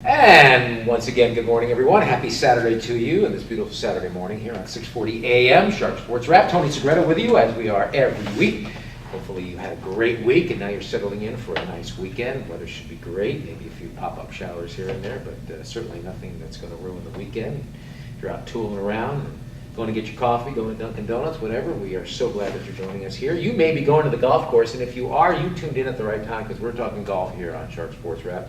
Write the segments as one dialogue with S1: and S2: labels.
S1: And once again, good morning, everyone. Happy Saturday to you on this beautiful Saturday morning here on 6:40 a.m. Sharp Sports Wrap. Tony Segreto with you, as we are every week. Hopefully you had a great week, and now you're settling in for a nice weekend. Weather should be great. Maybe a few pop-up showers here and there, but certainly nothing that's going to ruin the weekend. If you're out tooling around, going to get your coffee, going to Dunkin' Donuts, whatever, we are so glad that you're joining us here. You may be going to the golf course, and if you are, you tuned in at the right time because we're talking golf here on Sharp Sports Wrap.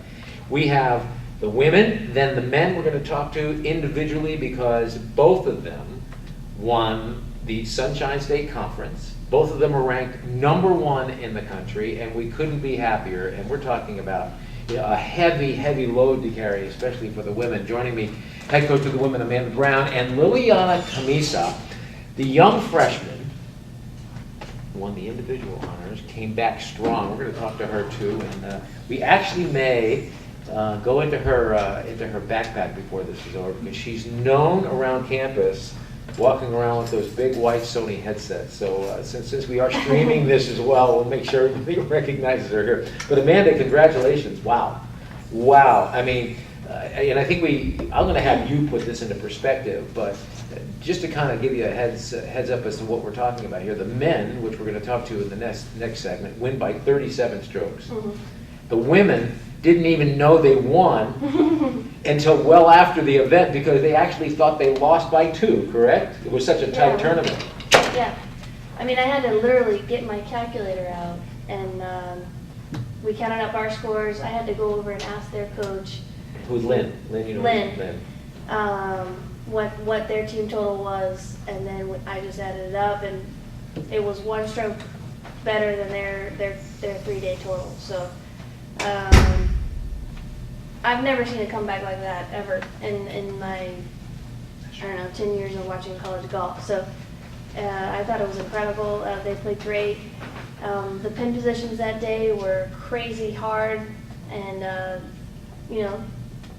S1: We have the women, then the men we're going to talk to individually because both of them won the Sunshine State Conference. Both of them are ranked #1 in the country, and we couldn't be happier. And we're talking about a heavy, heavy load to carry, especially for the women. Joining me, head coach of the women, Amanda Brown, and Liliana Camisa, the young freshman, won the individual honors, came back strong. We're going to talk to her too, and we actually may go into her backpack before this is over because she's known around campus walking around with those big white Sony headsets. So since we are streaming this as well, we'll make sure everybody recognizes her here. But Amanda, congratulations! Wow. I mean, and I think I'm going to have you put this into perspective, but just to kind of give you a heads up as to what we're talking about here, the men, which we're going to talk to in the next segment, win by 37 strokes. Mm-hmm. The women didn't even know they won until well after the event because they actually thought they lost by 2, correct? It was such a tight tournament.
S2: Yeah. I mean, I had to literally get my calculator out, and we counted up our scores. I had to go over and ask their coach.
S1: Who's Lynn? Lynn.
S2: What their team total was, and then I just added it up, and it was 1 stroke better than their 3-day total. So I've never seen a comeback like that ever in my, I don't know, 10 years of watching college golf. So I thought it was incredible. They played great. The pin positions that day were crazy hard, and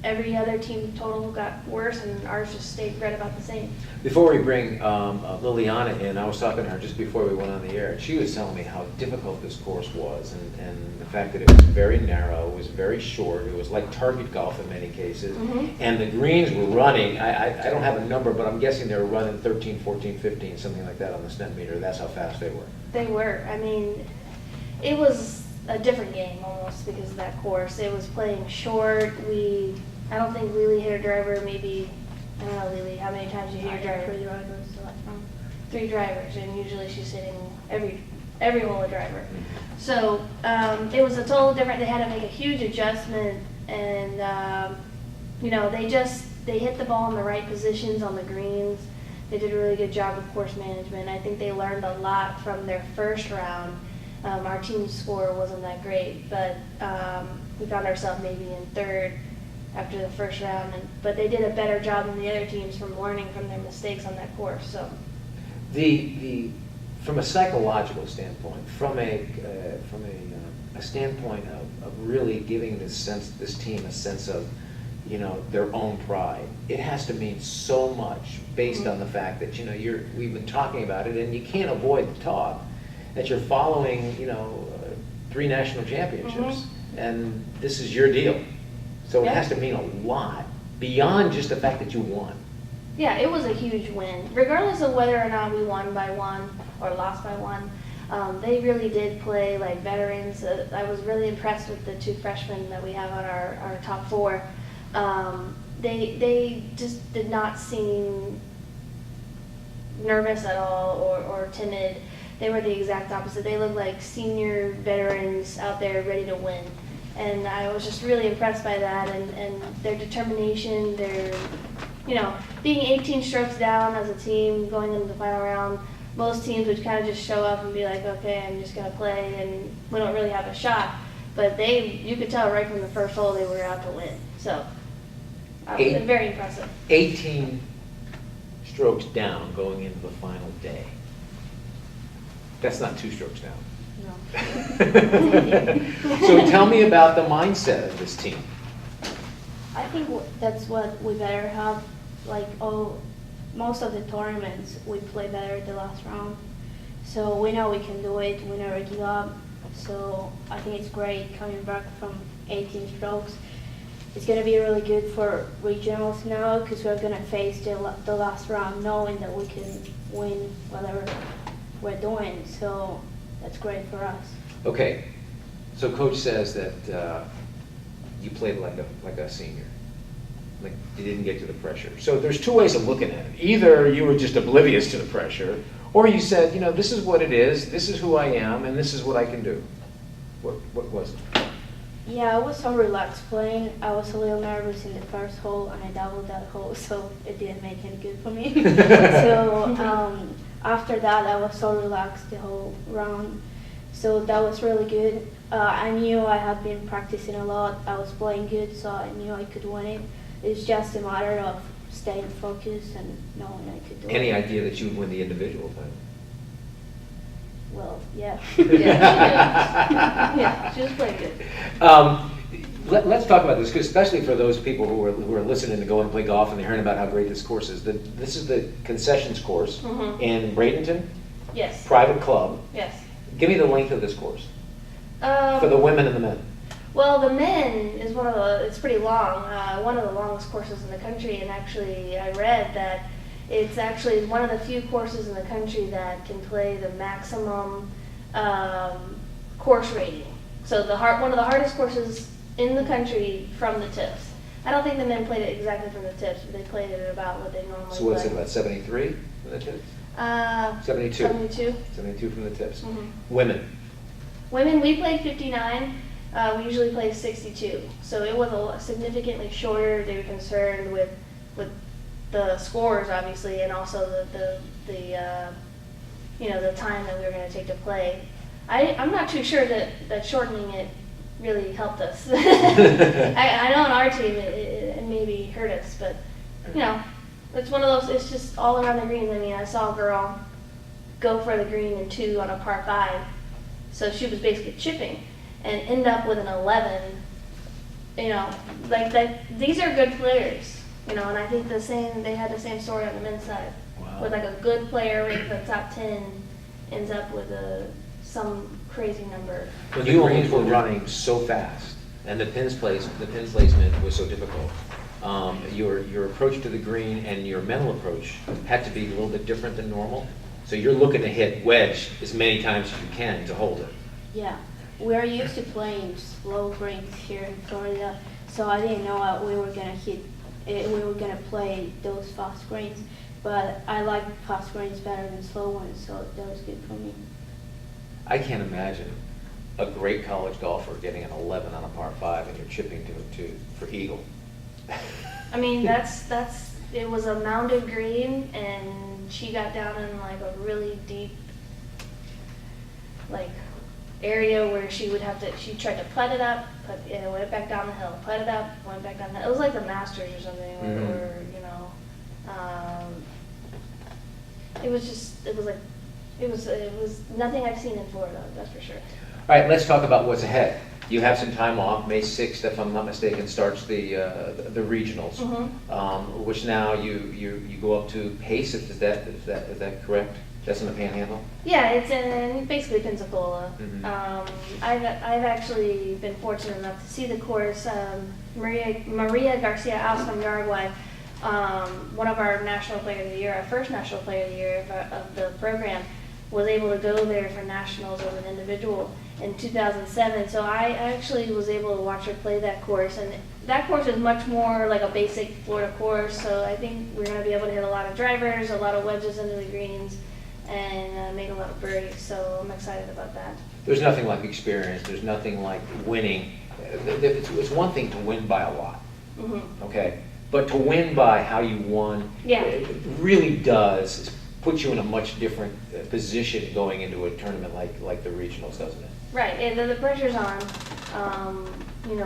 S2: every other team total got worse, and ours just stayed right about the same.
S1: Before we bring Liliana in, I was talking to her just before we went on the air, and she was telling me how difficult this course was, and the fact that it was very narrow, it was very short, it was like target golf in many cases, and the greens were running, I don't have a number, but I'm guessing they were running 13, 14, 15, something like that on the stent meter. That's how fast they were.
S2: They were. I mean, it was a different game almost because of that course. It was playing short. I don't think Lily hit her driver maybe, I don't know, Lily, how many times you hit your driver?
S3: 3 drivers.
S2: 3 drivers, and usually she's hitting every hole a driver. So it was a total different. They had to make a huge adjustment, and they hit the ball in the right positions on the greens. They did a really good job with course management. I think they learned a lot from their first round. Our team's score wasn't that great, but we found ourselves maybe in 3rd after the first round, but they did a better job than the other teams from learning from their mistakes on that course. So,
S1: from a psychological standpoint, from a standpoint of really giving this team a sense of their own pride, it has to mean so much based on the fact that we've been talking about it, and you can't avoid the talk that you're following 3 national championships, and this is your deal. So it has to mean a lot beyond just the fact that you won.
S2: Yeah, it was a huge win. Regardless of whether or not we won by 1 or lost by 1, they really did play like veterans. I was really impressed with the 2 freshmen that we have on our top 4. They just did not seem nervous at all or timid. They were the exact opposite. They looked like senior veterans out there ready to win. And I was just really impressed by that and their determination, being 18 strokes down as a team going into the final round. Most teams would kind of just show up and be like, okay, I'm just going to play, and we don't really have a shot. But you could tell right from the first hole they were out to win. So, it was very impressive.
S1: 18 strokes down going into the final day. That's not 2 strokes down.
S2: No.
S1: So tell me about the mindset of this team.
S3: I think that's what we better have. Most of the tournaments, we play better at the last round. So we know we can do it. We never give up. So I think it's great coming back from 18 strokes. it's going to be really good for regionals now because we're going to face the last round knowing that we can win whatever we're doing. So that's great for us.
S1: Okay, so coach says that you played like a senior. Like you didn't get to the pressure. So there's two ways of looking at it. Either you were just oblivious to the pressure, or you said, you know, this is what it is, this is who I am, and this is what I can do. What was it?
S3: Yeah, I was so relaxed playing. I was a little nervous in the first hole, and I doubled that hole, so it didn't make any good for me. So after that, I was so relaxed the whole round. So that was really good. I knew I had been practicing a lot. I was playing good, so I knew I could win it. It's just a matter of staying focused and knowing I could do it.
S1: Any idea that you would win the individual title?
S3: Well, yeah.
S2: Yeah, she was playing good.
S1: Let's talk about this, 'cause especially for those people who are listening to go and play golf and they're hearing about how great this course is. This is the concessions course
S2: Mhm.
S1: in Bradenton,
S2: Yes.
S1: private club.
S2: Yes.
S1: Give me the length of this course for the women and the men.
S2: Well, the men is it's pretty long, one of the longest courses in the country, and actually I read that it's actually one of the few courses in the country that can play the maximum course rating. So one of the hardest courses in the country from the tips. I don't think the men played it exactly from the tips, but they played it about what they normally play.
S1: So what's it, about 73 from the tips? 72.
S2: 72.
S1: 72 from the tips.
S2: Mhm.
S1: Women.
S2: Women, we played 59. We usually play 62. So it was significantly shorter. They were concerned with the scores, obviously, and also the time that we were going to take to play. I'm not too sure that shortening it really helped us. I know on our team it maybe hurt us, but it's one of those. It's just all around the greens. I mean, I saw a girl go for the green in 2 on a par 5, so she was basically chipping and end up with an 11. Like that. These are good players. And I think they had the same story on the men's side.
S1: Wow.
S2: With like a good player ranked in the top 10 ends up with some crazy number.
S1: When the greens were running so fast, and the pin placement was so difficult, your approach to the green and your mental approach had to be a little bit different than normal. So you're looking to hit wedge as many times as you can to hold it.
S3: Yeah, we're used to playing slow greens here in Florida, so I didn't know we were gonna play those fast greens. But I like fast greens better than slow ones, so that was good for me.
S1: I can't imagine a great college golfer getting an 11 on a par 5 and you're chipping for eagle.
S2: I mean, it was a mounded green, and she got down in like a really deep area where she tried to putt it up, went back down the hill, putt it up, went back down the hill. It was like the Masters or something, or it was nothing I've seen in Florida, that's for sure.
S1: All right, let's talk about what's ahead. You have some time off. May 6th, if I'm not mistaken, starts the regionals, which now you go up to Pace. Is that correct? That's in the Panhandle?
S2: Yeah, it's in basically Pensacola.
S1: Mm-hmm.
S2: I've actually been fortunate enough to see the course. Maria Garcia Aus from Uruguay, one of our National Player of the Year, our first National Player of the Year of the program, was able to go there for nationals as an individual in 2007. So I actually was able to watch her play that course, and that course is much more like a basic Florida course. So I think we're going to be able to hit a lot of drivers, a lot of wedges into the greens, and make a lot of birdies. So I'm excited about that.
S1: There's nothing like experience. There's nothing like winning. It's one thing to win by a lot, okay? But to win by how you won, it really does put you in a much different position going into a tournament like the regionals, doesn't it?
S2: Right, and the pressure's on.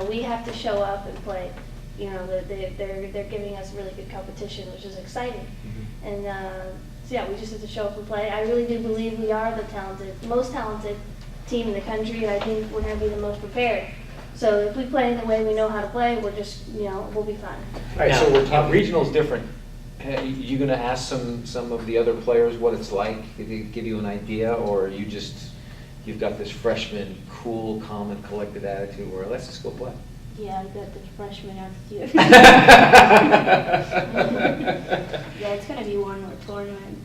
S2: We have to show up and play. They're giving us really good competition, which is exciting. And so yeah, we just have to show up and play. I really do believe we are the most talented team in the country, and I think we're going to be the most prepared. So if we play the way we know how to play, we'll be fine.
S1: All right, so we're talking regionals different. You going to ask some of the other players what it's like? Did they give you an idea, or you've got this freshman, cool, calm, and collected attitude where let's just go play?
S3: Yeah, I got the freshman attitude. Yeah, it's gonna be one more tournament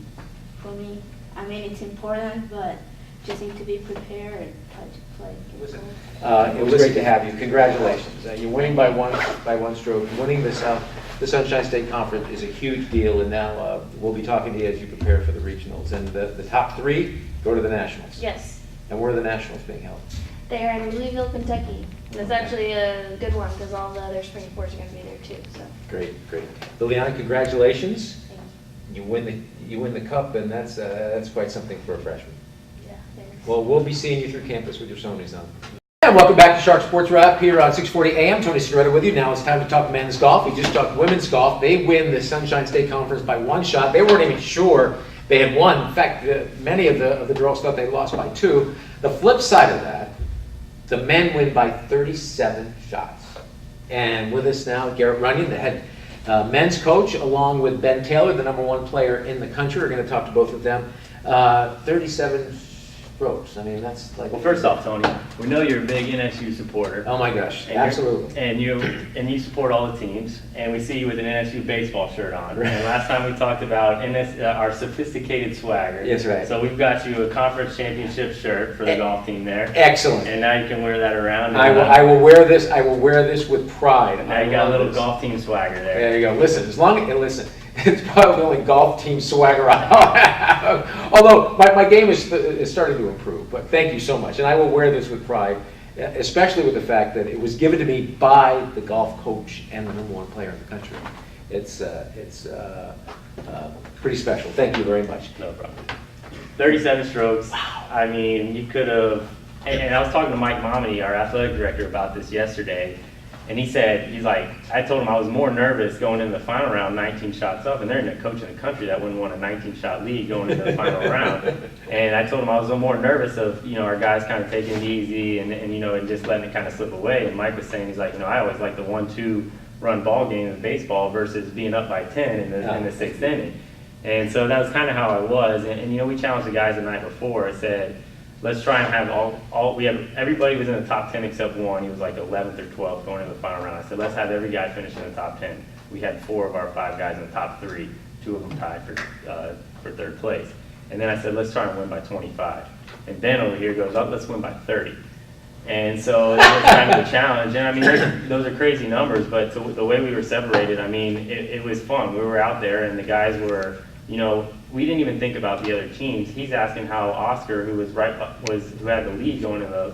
S3: for me. I mean, it's important, but just need to be prepared and try to play.
S1: It was great to have you. Congratulations. You're winning by one stroke. Winning this the Sunshine State Conference is a huge deal, and now we'll be talking to you as you prepare for the regionals. And the top 3 go to the nationals.
S2: Yes.
S1: And where are the nationals being held?
S2: They are in Louisville, Kentucky. That's actually a good one because all the other spring fours are going to be there too. So.
S1: Great. Liliana, congratulations.
S2: Thank
S1: You win the cup, and that's quite something for a freshman.
S2: Yeah, thanks.
S1: Well, we'll be seeing you through campus with your Sony's on. And welcome back to Shark Sports Wrap here on 640 AM. Tony Segreto with you. Now it's time to talk men's golf. We just talked women's golf. They win the Sunshine State Conference by 1 shot. They weren't even sure they had won. In fact, many of the girls thought they lost by 2. The flip side of that, the men win by 37 shots. And with us now, Garrett Runyon, the head men's coach, along with Ben Taylor, the #1 player in the country. We're going to talk to both of them. 37 strokes. I mean, that's like...
S4: Well, first off, Tony, we know you're a big NSU supporter.
S1: Oh my gosh,
S4: And
S1: absolutely.
S4: And you support all the teams, and we see you with an NSU baseball shirt on. And last time we talked about our sophisticated swagger.
S1: Yes, right.
S4: So we've got you a conference championship shirt for the golf team there.
S1: Excellent.
S4: And now you can wear that around.
S1: I will wear this. I will wear this with pride.
S4: Now you got a little golf team swagger there.
S1: There you go. Listen, it's probably the only golf team swagger I have. Although my game is starting to improve. But thank you so much, and I will wear this with pride, especially with the fact that it was given to me by the golf coach and the #1 player in the country. It's pretty special. Thank you very much.
S4: No problem. 37 strokes. Wow. I mean, you could have, and I was talking to Mike Momedy, our athletic director, about this yesterday, and he's like, I told him I was more nervous going into the final round 19 shots up, and they're in a coach in the country that wouldn't want a 19-shot lead going into the final round. And I told him I was a little more nervous of, our guys kind of taking it easy and just letting it kind of slip away. And Mike was saying, he's like, I always like the 1-2 run ball game in baseball versus being up by 10 in the 6th inning. And so that was kind of how I was. And we challenged the guys the night before. I said, let's try and have everybody was in the top 10 except one. He was like 11th or 12th going into the final round. I said, let's have every guy finish in the top 10. We had 4 of our 5 guys in the top 3, 2 of them tied for 3rd place. And then I said, let's try and win by 25. And Ben over here goes, let's win by 30. And so that was kind of the challenge. And I mean, those are crazy numbers, but the way we were separated, I mean, it was fun. We were out there and the guys were, we didn't even think about the other teams. He's asking how Oscar, who had the lead going in the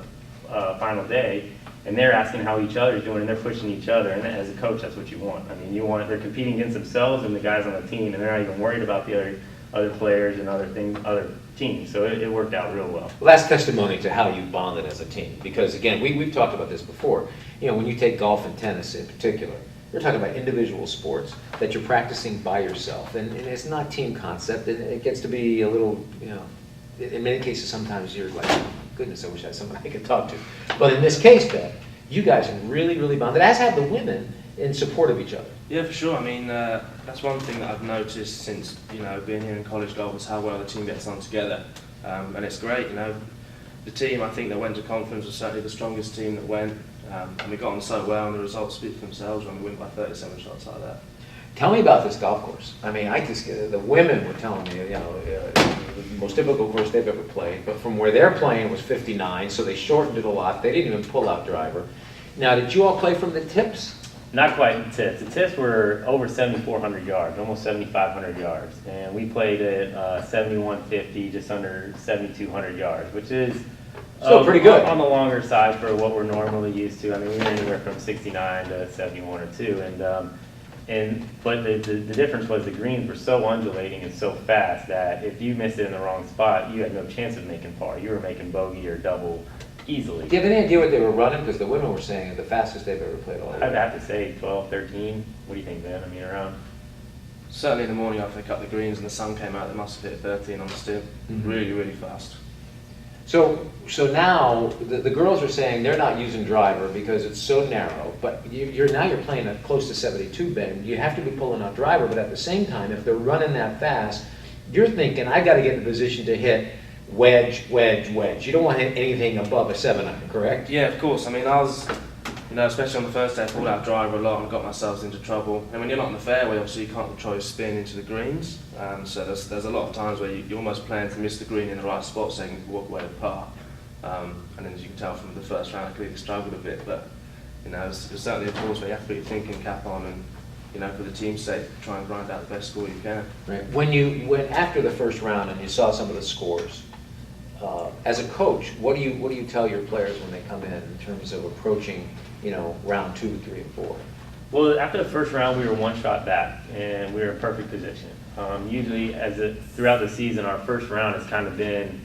S4: final day, and they're asking how each other's doing, and they're pushing each other. And as a coach, that's what you want. I mean, they're competing against themselves and the guys on the team, and they're not even worried about the other players and other teams. So it worked out real well.
S1: Well, that's testimony to how you bonded as a team. Because again, we've talked about this before. When you take golf and tennis in particular, we're talking about individual sports that you're practicing by yourself, and it's not team concept. It gets to be a little, in many cases, sometimes you're like, oh, goodness, I wish I had somebody I could talk to. But in this case, Ben, you guys have really, really bonded, as have the women, in support of each other.
S5: Yeah, for sure. I mean, that's one thing that I've noticed since, being here in college golf is how well the team gets on together. And it's great, The team, I think, that went to conference was certainly the strongest team that went. And we got on so well, and the results speak for themselves when we win by 37 shots like that.
S1: Tell me about this golf course. I mean, the women were telling me, the most difficult course they've ever played. But from where they're playing was 59, so they shortened it a lot. They didn't even pull out driver. Now, did you all play from the tips?
S4: Not quite the tips. The tips were over 7,400 yards, almost 7,500 yards. And we played at 7,150, just under 7,200 yards, which is
S1: still pretty good.
S4: On the longer side for what we're normally used to. I mean, we were anywhere from 69 to 71 or 2. But the difference was the greens were so undulating and so fast that if you missed it in the wrong spot, you had no chance of making par. You were making bogey or double easily.
S1: Do you have any idea what they were running? Because the women were saying the fastest they've ever played all year.
S4: I'd have to say 12, 13. What do you think, Ben? I mean, around.
S5: Certainly in the morning after they cut the greens and the sun came out, they must have hit 13 on the stim.
S1: Mm-hmm.
S5: Really, really fast.
S1: So now the girls are saying they're not using driver because it's so narrow, but you're playing at close to 72, Ben. You have to be pulling out driver, but at the same time, if they're running that fast, you're thinking, I got to get in a position to hit wedge, wedge, wedge. You don't want to hit anything above a 7 iron, correct?
S5: Yeah, of course. I mean, especially on the first day, I pulled out driver a lot and got myself into trouble. And when you're not on the fairway, obviously you can't control your spin into the greens. So there's a lot of times where you're almost playing to miss the green in the right spot so you can walk away with par. And then as you can tell from the first round, I clearly struggled a bit. But, it's certainly a course where you have to put your thinking cap on and, for the team's sake, try and grind out the best score you can.
S1: Right. When you went after the first round and you saw some of the scores, as a coach, what do you tell your players when they come in terms of approaching, round 2, 3, and 4?
S4: Well, after the first round, we were one shot back, and we were in perfect position. Usually, throughout the season, our first round has kind of been,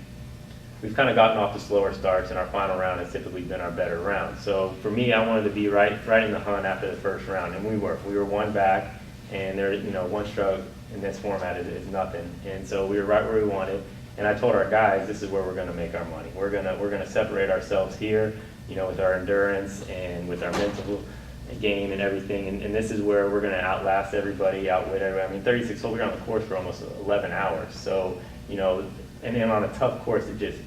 S4: we've kind of gotten off the slower starts, and our final round has typically been our better round. So for me, I wanted to be right in the hunt after the first round, and we were. We were one back, and there, one stroke in this format is nothing, and so we were right where we wanted. And I told our guys, this is where we're going to make our money. We're gonna separate ourselves here, with our endurance and with our mental game and everything. And this is where we're going to outlast everybody, outwit everybody. I mean, 36 holes, we were on the course for almost 11 hours. So, and then on a tough course, it just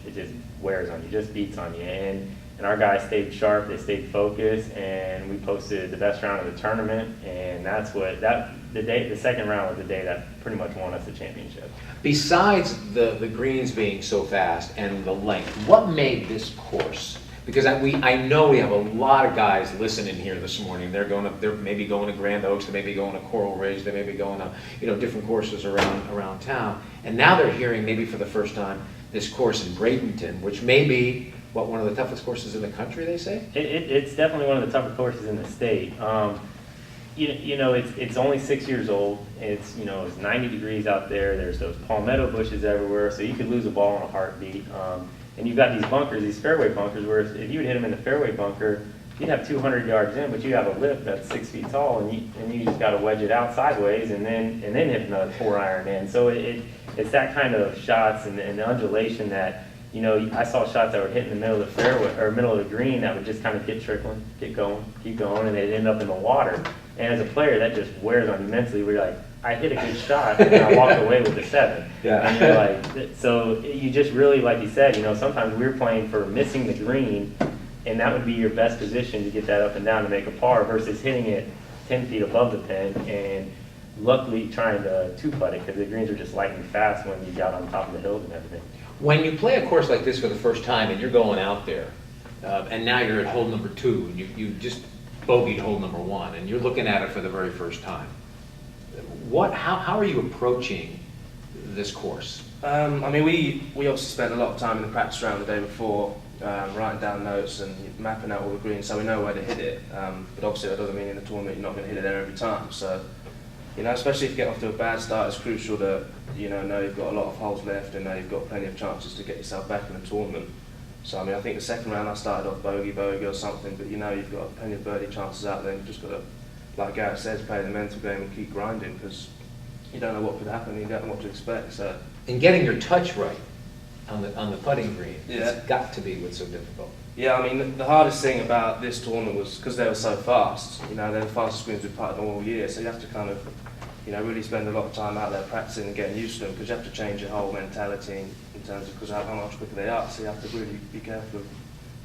S4: wears on you, just beats on you. And our guys stayed sharp, they stayed focused, and we posted the best round of the tournament. And that's the second round was the day that pretty much won us the championship.
S1: Besides the greens being so fast and the length, what made this course? Because I know we have a lot of guys listening here this morning. They're maybe going to Grand Oaks, they may be going to Coral Ridge, they may be going to different courses around town, and now they're hearing maybe for the first time this course in Bradenton, which may be one of the toughest courses in the country. They say
S4: it's definitely one of the tougher courses in the state. It's only 6 years old. It's 90 degrees out there. There's those palmetto bushes everywhere, so you could lose a ball in a heartbeat. And you've got these bunkers, these fairway bunkers, where if you would hit them in the fairway bunker, you'd have 200 yards in, but you have a lip that's 6 feet tall, and you just got to wedge it out sideways and then hit another 4-iron in. So it's that kind of shots and the undulation that, I saw shots that were hit in the middle of the fairway or middle of the green that would just kind of get trickling, keep going, and they'd end up in the water. And as a player, that just wears on you mentally. Where you're like, I hit a good shot, and I walked away with a 7.
S1: Yeah.
S4: And you're like, so you just really, like you said, sometimes we're playing for missing the green, and that would be your best position to get that up and down to make a par versus hitting it 10 feet above the pin and luckily trying to two-putt it because the greens are just lightning fast when you got on top of the hills and everything.
S1: When you play a course like this for the first time and you're going out there, and now you're at hole number 2, and you just bogeyed hole number 1, and you're looking at it for the very first time, how are you approaching this course?
S5: We obviously spent a lot of time in the practice round the day before, writing down notes and mapping out all the greens so we know where to hit it. But obviously that doesn't mean in the tournament you're not going to hit it there every time. So, especially if you get off to a bad start, it's crucial that know you've got a lot of holes left and know you've got plenty of chances to get yourself back in the tournament. So I think the second round I started off bogey or something, but you've got plenty of birdie chances out there. You've just got to, like Garrett says, play the mental game and keep grinding because you don't know what could happen, you don't know what to expect. So.
S1: And getting your touch right on the putting green,
S5: Yeah.
S1: It's got to be what's so difficult.
S5: Yeah, the hardest thing about this tournament was because they were so fast. They're the fastest greens we've putted all year, so you have to kind of, really spend a lot of time out there practicing and getting used to them because you have to change your whole mentality in terms of how much quicker they are. So you have to really be careful of,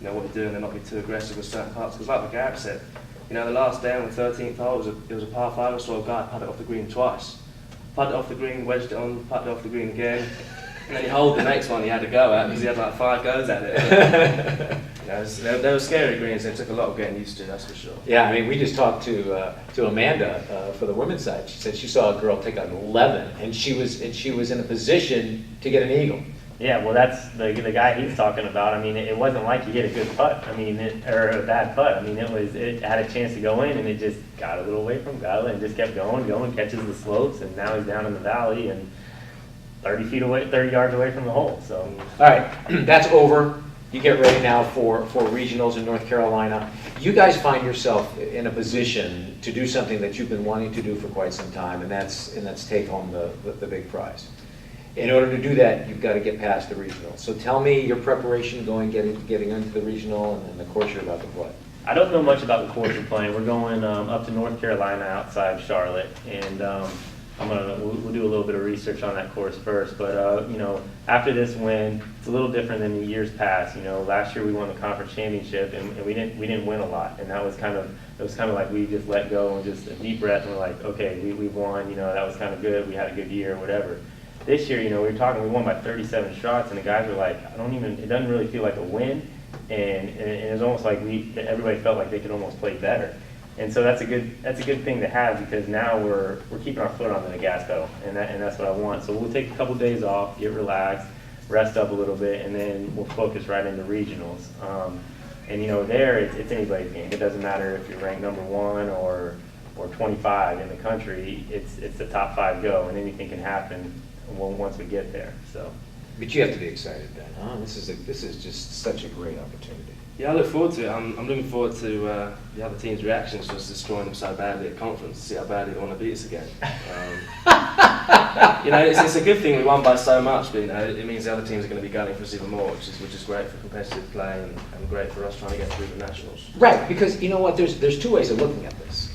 S5: what you're doing and not be too aggressive with certain parts. Because like Garrett said, the last day on the 13th hole, it was a par 5, I saw a guy putt it off the green twice. Putted it off the green, wedged it on, putted it off the green again. And then he holed the next one he had to go at because he had like 5 goes at it. They were scary greens. They took a lot of getting used to, that's for sure.
S1: Yeah, we just talked to Amanda for the women's side. She said she saw a girl take an 11, and she was in a position to get an eagle.
S4: Yeah, well, that's the guy he's talking about. It wasn't like he hit a good putt. Or a bad putt. It had a chance to go in, and it just got a little away from him, and just kept going, catches the slopes, and now he's down in the valley and 30 yards away from the hole. So.
S1: All right, that's over. You get ready now for regionals in North Carolina. You guys find yourself in a position to do something that you've been wanting to do for quite some time, and that's take home the big prize. In order to do that, you've got to get past the regional. So tell me your preparation getting into the regional and then the course you're about to play.
S4: I don't know much about the course we're playing. We're going up to North Carolina outside Charlotte, and we'll do a little bit of research on that course first. But after this win, it's a little different than the years past. Last year we won the conference championship, and we didn't win a lot, and that was kind of like we just let go and just a deep breath, and we're like, okay, we won. That was kind of good. We had a good year, or whatever. This year, we won by 37 shots, and the guys were like, it doesn't really feel like a win, and it was almost like everybody felt like they could almost play better. And so that's a good thing to have, because now we're keeping our foot on the gas pedal, and that's what I want. So we'll take a couple days off, get relaxed, rest up a little bit, and then we'll focus right into regionals. There it's anybody's game. It doesn't matter if you're ranked number 1 or 25 in the country. It's the top 5 go, and anything can happen once we get there. So.
S1: But you have to be excited then, huh? This is just such a great opportunity.
S5: Yeah, I look forward to it. I'm looking forward to the other team's reactions to us destroying them so badly at conference, to see how badly they want to beat us again. It's a good thing we won by so much, but it means the other teams are going to be gunning for us even more, which is great for competitive play and great for us trying to get through the nationals.
S1: Right, because you know what? There's two ways of looking at this.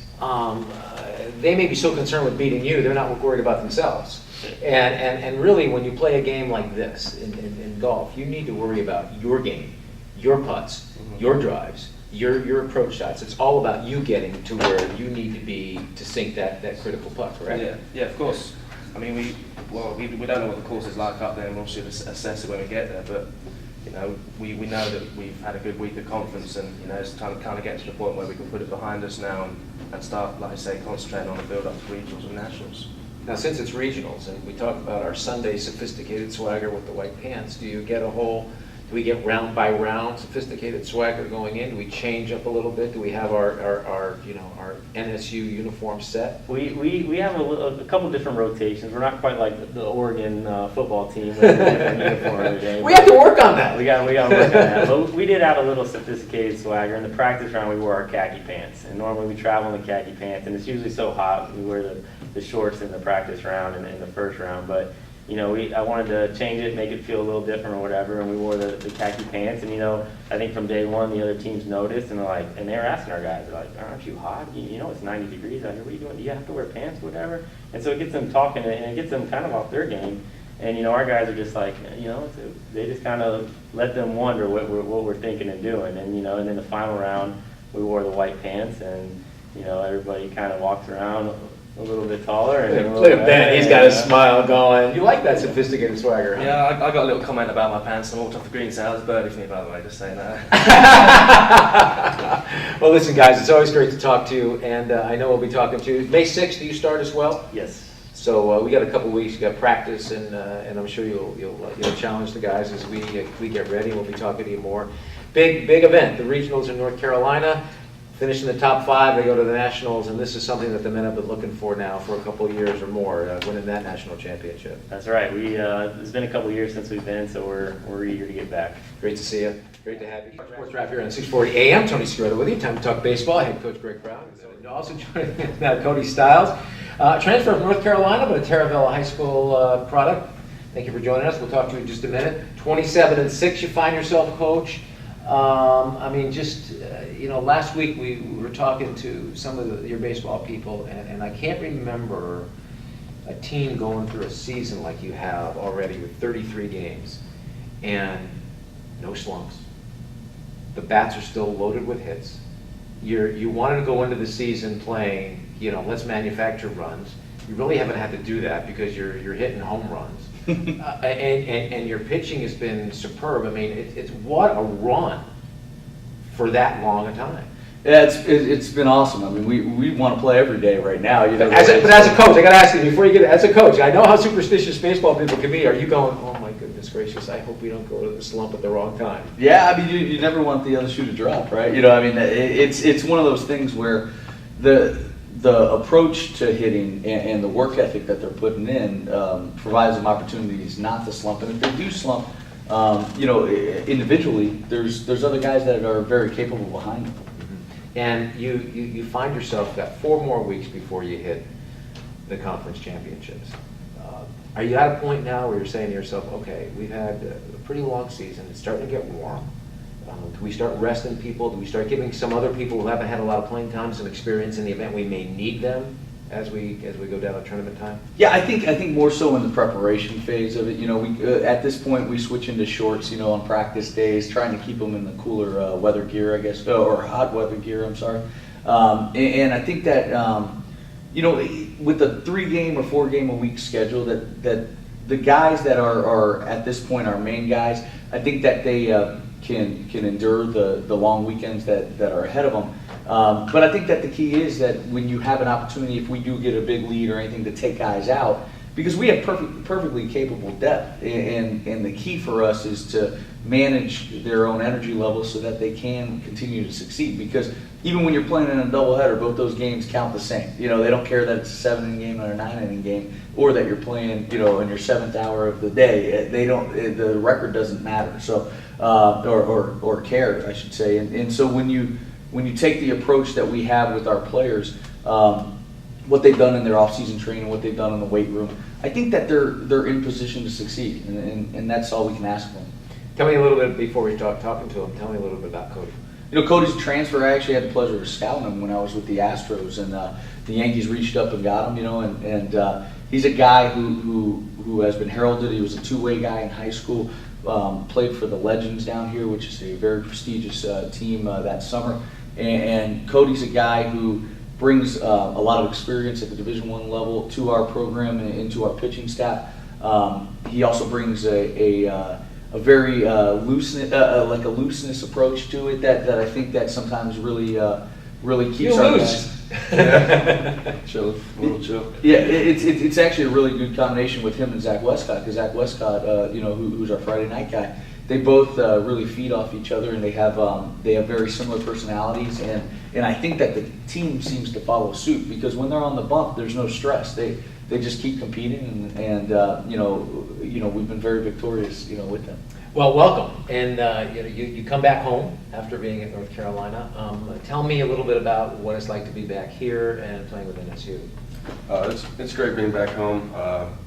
S1: They may be so concerned with beating you, they're not worried about themselves. And really, when you play a game like this in golf, you need to worry about your game, your putts, your drives, your approach shots. It's all about you getting to where you need to be to sink that critical putt, correct?
S5: Yeah, of course. I mean, we don't know what the course is like up there, and we'll assess it when we get there. But we know that we've had a good week of conference, and it's kind of getting to the point where we can put it behind us now and start, like I say, concentrating on the build up to regionals and nationals.
S1: Now, since it's regionals, and we talked about our Sunday sophisticated swagger with the white pants, do we get round by round sophisticated swagger going in? Do we change up a little bit? Do we have our NSU uniform set?
S4: We have a couple different rotations. We're not quite like the Oregon football team with a different uniform every day.
S1: We have to work on that.
S4: We got to work on that. But we did have a little sophisticated swagger. In the practice round, we wore our khaki pants, and normally we travel in khaki pants, and it's usually so hot we wear the shorts in the practice round and in the first round. But I wanted to change it, make it feel a little different or whatever, and we wore the khaki pants. And I think from day one, the other teams noticed, and they were asking our guys, they're like, "Aren't you hot? It's 90 degrees out here. What are you doing? Do you have to wear pants or whatever?" And so it gets them talking, and it gets them kind of off their game. And our guys are just like, they just kind of let them wonder what we're thinking and doing. And and then the final round, we wore the white pants, and everybody kind of walks around a little bit taller. And
S1: Look at Ben, he's got a smile going. You like that sophisticated swagger, huh?
S5: Yeah, I got a little comment about my pants and I walked off the green, so that was birdie for me, by the way, just saying that.
S1: Well, listen, guys, it's always great to talk to you, and I know we'll be talking to you. May 6th, do you start as well?
S4: Yes.
S1: So we got a couple weeks, you got practice, and I'm sure you'll challenge the guys as we get ready. We'll be talking to you more. Big event, the regionals in North Carolina. Finish in the top 5, they go to the nationals, and this is something that the men have been looking for now for a couple of years or more, winning that national championship.
S4: That's right. It's been a couple of years since we've been, so we're eager to get back.
S1: Great to see you. Great to have you. Sports Wrap here on 640 AM. Tony Segreto with you. Time to talk baseball. Head coach Greg Brown. And also joining us now, Cody Stiles. Transfer from North Carolina, but a Taravella High School product. Thank you for joining us. We'll talk to you in just a minute. 27-6, you find yourself, coach. Last week we were talking to some of your baseball people, and I can't remember a team going through a season like you have already with 33 games and no slumps. The bats are still loaded with hits. You wanted to go into the season playing, let's manufacture runs. You really haven't had to do that because you're hitting home runs. And your pitching has been superb. I mean, it's what a run for that long a time.
S6: Yeah, it's been awesome. I mean, we want to play every day right now.
S1: But as a coach, I got to ask you before you get it. As a coach, I know how superstitious baseball people can be. Are you going, oh my goodness gracious, I hope we don't go to the slump at the wrong time?
S6: Yeah, I mean, you never want the other shoe to drop, right? It's one of those things where the approach to hitting and the work ethic that they're putting in provides them opportunities not to slump. And if they do slump, individually, there's other guys that are very capable behind them.
S1: And you find yourself got 4 more weeks before you hit the conference championships. Are you at a point now where you're saying to yourself, okay, we've had a pretty long season, it's starting to get warm. Do we start resting people? Do we start giving some other people who haven't had a lot of playing time some experience in the event we may need them as we go down to tournament time?
S6: Yeah, I think more so in the preparation phase of it. You know, we at this point we switch into shorts, you know, on practice days, trying to keep them in the cooler weather gear, I guess, or hot weather gear. I'm sorry, and I think that you know, with the 3-game or 4-game a week schedule, that the guys that are at this point our main guys, I think that they can endure the long weekends that are ahead of them. But I think that the key is that when you have an opportunity, if we do get a big lead or anything, to take guys out, because we have perfectly capable depth, and the key for us is to manage their own energy levels so that they can continue to succeed. Because even when you're playing in a doubleheader, both those games count the same. You know, they don't care that it's a 7-inning game or a 9-inning game, or that you're playing, you know, in your 7th hour of the day. They don't. The record doesn't matter. So, or care, I should say. And so when you take the approach that we have with our players, what they've done in their off-season training, what they've done in the weight room, I think that they're in position to succeed, and that's all we can ask for them.
S1: Tell me a little bit, before we start talking to him, tell me a little bit about Cody.
S6: You know, Cody's a transfer. I actually had the pleasure of scouting him when I was with the Astros, and the Yankees reached up and got him. You know, and he's a guy who has been heralded. He was a two-way guy in high school. Played for the Legends down here, which is a very prestigious team that summer. And Cody's a guy who brings a lot of experience at the Division I level to our program and into our pitching staff. He also brings a very looseness approach to it that I think that sometimes really keeps our guys.
S7: Chill, a little chill.
S6: Yeah, it's actually a really good combination with him and Zach Westcott, because Zach Westcott, you know, who's our Friday night guy. They both really feed off each other, and they have very similar personalities, and I think that the team seems to follow suit, because when they're on the bump, there's no stress. They just keep competing, and you know we've been very victorious, you know, with them.
S1: Well, welcome, and you know, you come back home after being at North Carolina. Tell me a little bit about what it's like to be back here and playing with NSU.
S7: It's great being back home.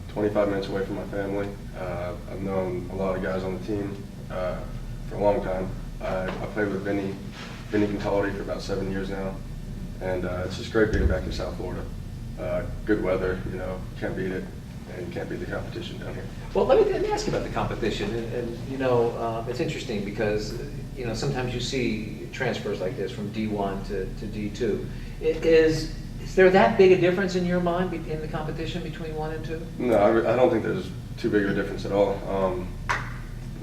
S7: 25 minutes away from my family. I've known a lot of guys on the team for a long time. I played with Vinny Contaldi for about 7 years now, and it's just great being back in South Florida. Good weather, you know, can't beat it, and you can't beat the competition down here.
S1: Well, let me ask you about the competition, and you know, it's interesting because you know sometimes you see transfers like this from D1 to D2. Is there that big a difference in your mind in the competition between 1 and 2?
S7: No, I don't think there's too big of a difference at all.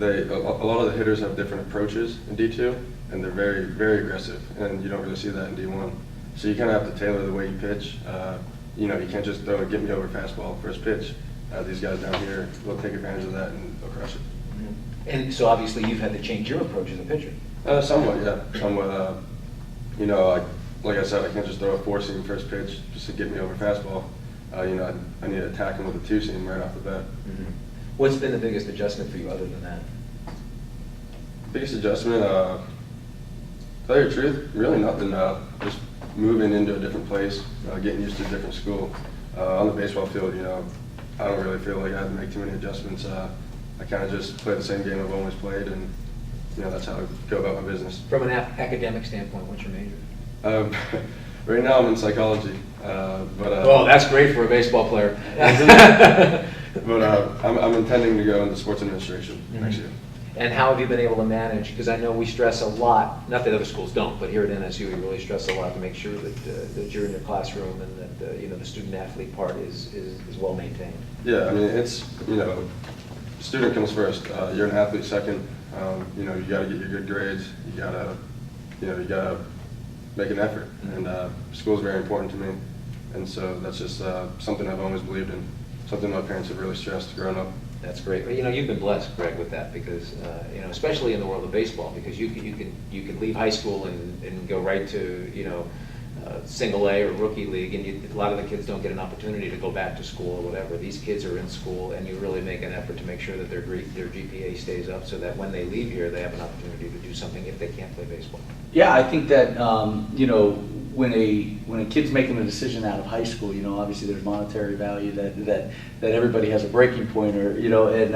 S7: A lot of the hitters have different approaches in D2, and they're very, very aggressive, and you don't really see that in D1. So you kind of have to tailor the way you pitch. You know, you can't just throw a get me over fastball first pitch. These guys down here will take advantage of that and they'll crush it.
S1: Mm-hmm. And so obviously you've had to change your approach as a pitcher.
S7: Somewhat, yeah. Somewhat. You know, like I said, I can't just throw a 4-seam first pitch just to get me over fastball. You know, I need to attack him with a 2-seam right off the bat.
S1: Mm-hmm. What's been the biggest adjustment for you other than that?
S7: Biggest adjustment, to tell you the truth, really nothing. Just moving into a different place, getting used to a different school. On the baseball field, you know, I don't really feel like I had to make too many adjustments. I kind of just play the same game I've always played, and you know that's how I go about my business.
S1: From an academic standpoint, what's your major?
S7: Right now I'm in psychology,
S1: well, that's great for a baseball player.
S7: but I'm intending to go into sports administration next year.
S1: And how have you been able to manage? Because I know we stress a lot, not that other schools don't, but here at NSU we really stress a lot to make sure that you're in your classroom and that you know the student athlete part is well maintained.
S7: Yeah, I mean it's, you know, student comes first. You're an athlete second. You know, you got to get your good grades. You gotta make an effort, and school is very important to me, and so that's just something I've always believed in. Something my parents have really stressed growing up.
S1: That's great. You know, you've been blessed, Greg, with that because you know, especially in the world of baseball, because you can leave high school and go right to you know single A or rookie league, and a lot of the kids don't get an opportunity to go back to school or whatever. These kids are in school, and you really make an effort to make sure that their GPA stays up, so that when they leave here, they have an opportunity to do something if they can't play baseball.
S6: Yeah, I think that you know, when a kid's making a decision out of high school, you know, obviously there's monetary value that everybody has a breaking point, or you know, and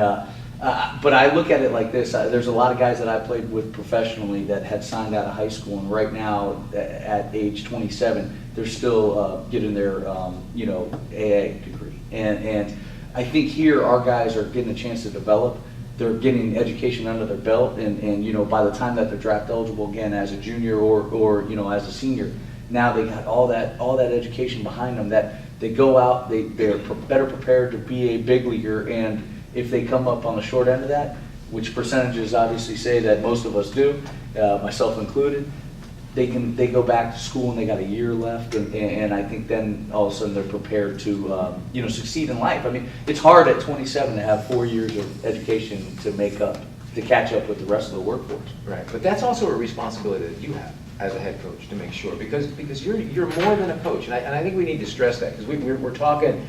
S6: but I look at it like this: there's a lot of guys that I played with professionally that had signed out of high school, and right now at age 27, they're still getting their AA degree. And I think here our guys are getting a chance to develop. They're getting education under their belt, and by the time that they're draft eligible again as a junior or as a senior, now they got all that education behind them that they go out, they're better prepared to be a big leaguer, and if they come up on the short end of that, which percentages obviously say that most of us do, myself included, they go back to school and they got a year left, and I think then all of a sudden they're prepared to succeed in life. I mean, it's hard at 27 to have 4 years of education to catch up with the rest of the workforce.
S1: Right, but that's also a responsibility that you have as a head coach to make sure, because you're more than a coach, and I think we need to stress that, because we're talking,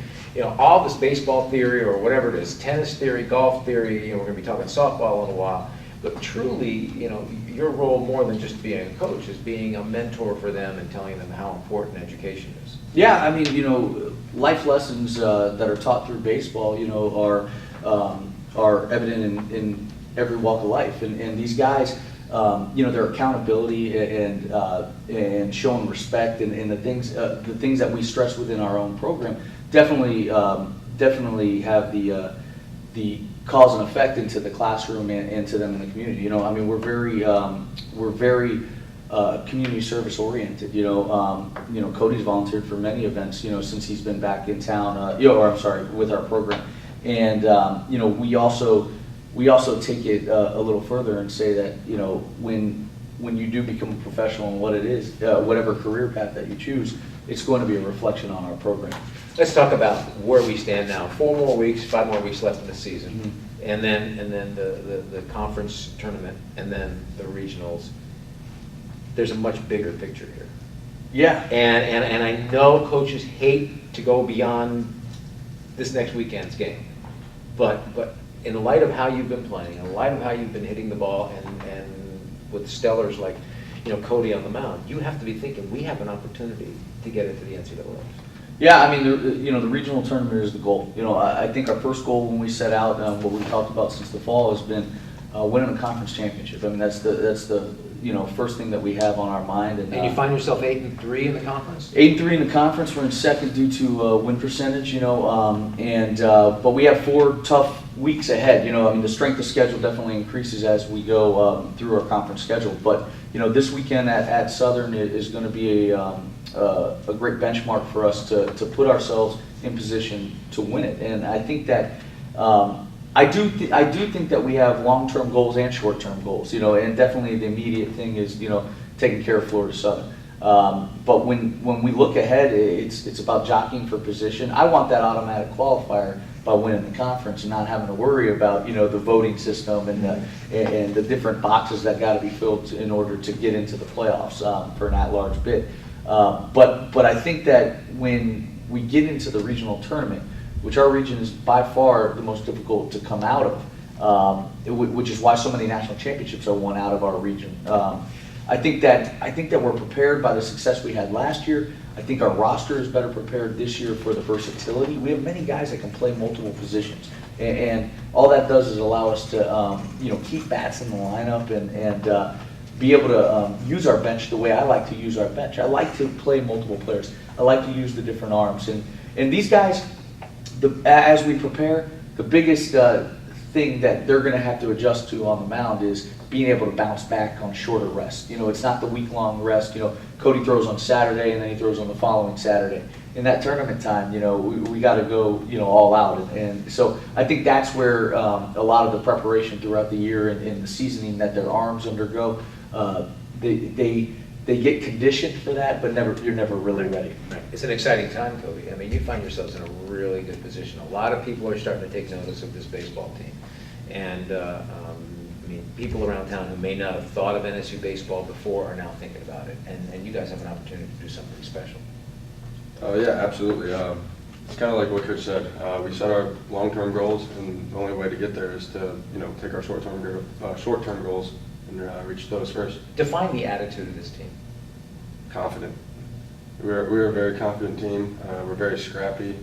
S1: all this baseball theory or whatever it is, tennis theory, golf theory, we're going to be talking softball in a while, but truly, your role more than just being a coach is being a mentor for them and telling them how important education is.
S6: Yeah, I mean, life lessons that are taught through baseball, are evident in every walk of life, and these guys, their accountability and showing respect and the things that we stress within our own program definitely have the cause and effect into the classroom and to them in the community. I mean, we're very community service oriented. Cody's volunteered for many events, since he's been back in town. With our program, and we also take it a little further and say that when you do become a professional in what it is, whatever career path that you choose, it's going to be a reflection on our program.
S1: Let's talk about where we stand now. 4 more weeks, 5 more weeks left in the season,
S6: Mm-hmm.
S1: and then the conference tournament, and then the regionals. There's a much bigger picture here.
S6: Yeah.
S1: And I know coaches hate to go beyond this next weekend's game, but in light of how you've been playing, in light of how you've been hitting the ball, and with stellars like Cody on the mound, you have to be thinking we have an opportunity to get into the NCAA.
S6: Yeah, I mean, the regional tournament is the goal. I think our first goal when we set out, what we've talked about since the fall, has been winning a conference championship. I mean, that's the first thing that we have on our mind. And
S1: you find yourself 8-3 in the conference?
S6: 8-3 in the conference. We're in second due to win percentage. But we have 4 tough weeks ahead. I mean, the strength of schedule definitely increases as we go through our conference schedule. But this weekend at Southern is going to be a great benchmark for us to put ourselves in position to win it. And I think that I do think that we have long-term goals and short-term goals. And definitely the immediate thing is taking care of Florida Southern. But when we look ahead, it's about jockeying for position. I want that automatic qualifier by winning the conference and not having to worry about the voting system and the different boxes that got to be filled in order to get into the playoffs for an at-large bid. But I think that when we get into the regional tournament, which our region is by far the most difficult to come out of, which is why so many national championships are won out of our region. I think that we're prepared by the success we had last year. I think our roster is better prepared this year for the versatility. We have many guys that can play multiple positions, and all that does is allow us to keep bats in the lineup and be able to use our bench the way I like to use our bench. I like to play multiple players. I like to use the different arms, and these guys, as we prepare, the biggest thing that they're going to have to adjust to on the mound is being able to bounce back on shorter rest. It's not the week-long rest. Cody throws on Saturday and then he throws on the following Saturday. In that tournament time, we got to go, all out. And so I think that's where a lot of the preparation throughout the year and the seasoning that their arms undergo, they get conditioned for that, but you're never really ready.
S1: Right. It's an exciting time, Cody. I mean, you find yourselves in a really good position. A lot of people are starting to take notice of this baseball team. And, people around town who may not have thought of NSU baseball before are now thinking about it. And you guys have an opportunity to do something special.
S7: Yeah, absolutely. It's kind of like what Coach said. We set our long-term goals, and the only way to get there is to, take our short-term goals and reach those first.
S1: Define the attitude of this team.
S7: Confident. We're a very confident team. We're very scrappy.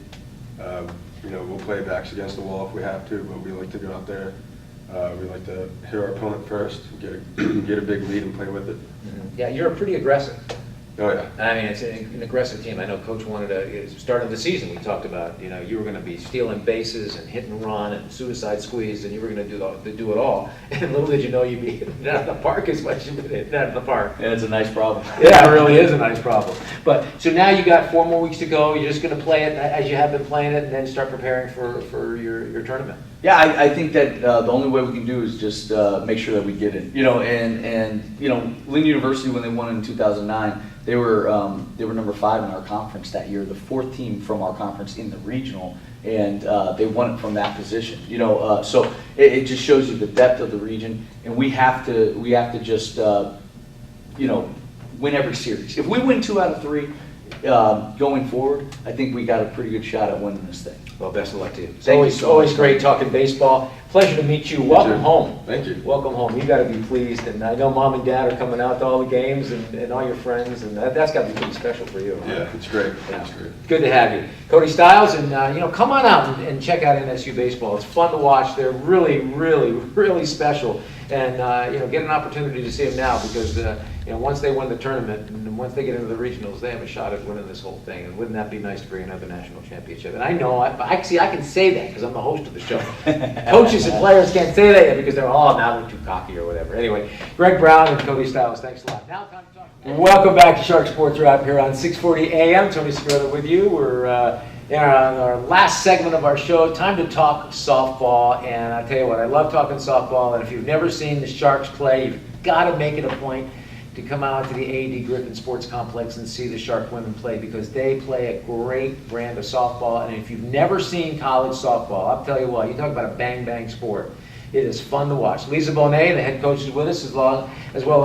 S7: We'll play backs against the wall if we have to, but we like to go out there. We like to hit our opponent first, get a big lead and play with it.
S1: Mm-hmm. Yeah, you're pretty aggressive.
S7: Oh, yeah.
S1: I mean, it's an aggressive team. I know Coach wanted to, start of the season, we talked about, you were going to be stealing bases and hit and run and suicide squeeze, and you were going to do it all. And little did you know you'd be hitting it out of the park as much as you've been hitting it out of the park.
S6: Yeah, it's a nice problem.
S1: Yeah, it really is a nice problem. But, so now you got 4 more weeks to go. You're just going to play it as you have been playing it and then start preparing for your tournament.
S6: Yeah, I think that the only way we can do is just make sure that we get it. And Lynn University, when they won in 2009, they were number 5 in our conference that year, the 4th team from our conference in the regional, and they won it from that position. So it just shows you the depth of the region, and we have to just win every series. If we win 2 out of 3 going forward, I think we got a pretty good shot at winning this thing.
S1: Well, best of luck to you. It's
S6: Thank you
S1: always,
S6: so
S1: always
S6: much.
S1: great talking baseball. Pleasure to meet you. Welcome
S7: too.
S1: home.
S7: Thank you.
S1: Welcome home. You got to be pleased, and I know Mom and Dad are coming out to all the games and all your friends, and that's got to be pretty special for you. Huh?
S7: Yeah, it's great.
S1: Yeah.
S7: It's great.
S1: Good to have you. Cody Stiles, and come on out and check out NSU baseball. It's fun to watch. They're really, really, really special, and get an opportunity to see them now because once they win the tournament and once they get into the regionals, they have a shot at winning this whole thing. And wouldn't that be nice to bring another national championship? And I know, I can say that because I'm the host of the show. Coaches and players can't say that yet because they're now they're too cocky or whatever. Anyway, Greg Brown and Cody Stiles, thanks a lot. Now time to talk. Welcome back to Shark Sports Wrap here on 640 AM. Tony Segreto with you. We're in our last segment of our show. Time to talk softball. And I tell you what, I love talking softball. And if you've never seen the Sharks play, you've got to make it a point to come out to the A.D. Griffin Sports Complex and see the Shark women play because they play a great brand of softball. And if you've never seen college softball, I'll tell you what, you talk about a bang-bang sport. It is fun to watch. Lisa Bonet, the head coach, is with us as well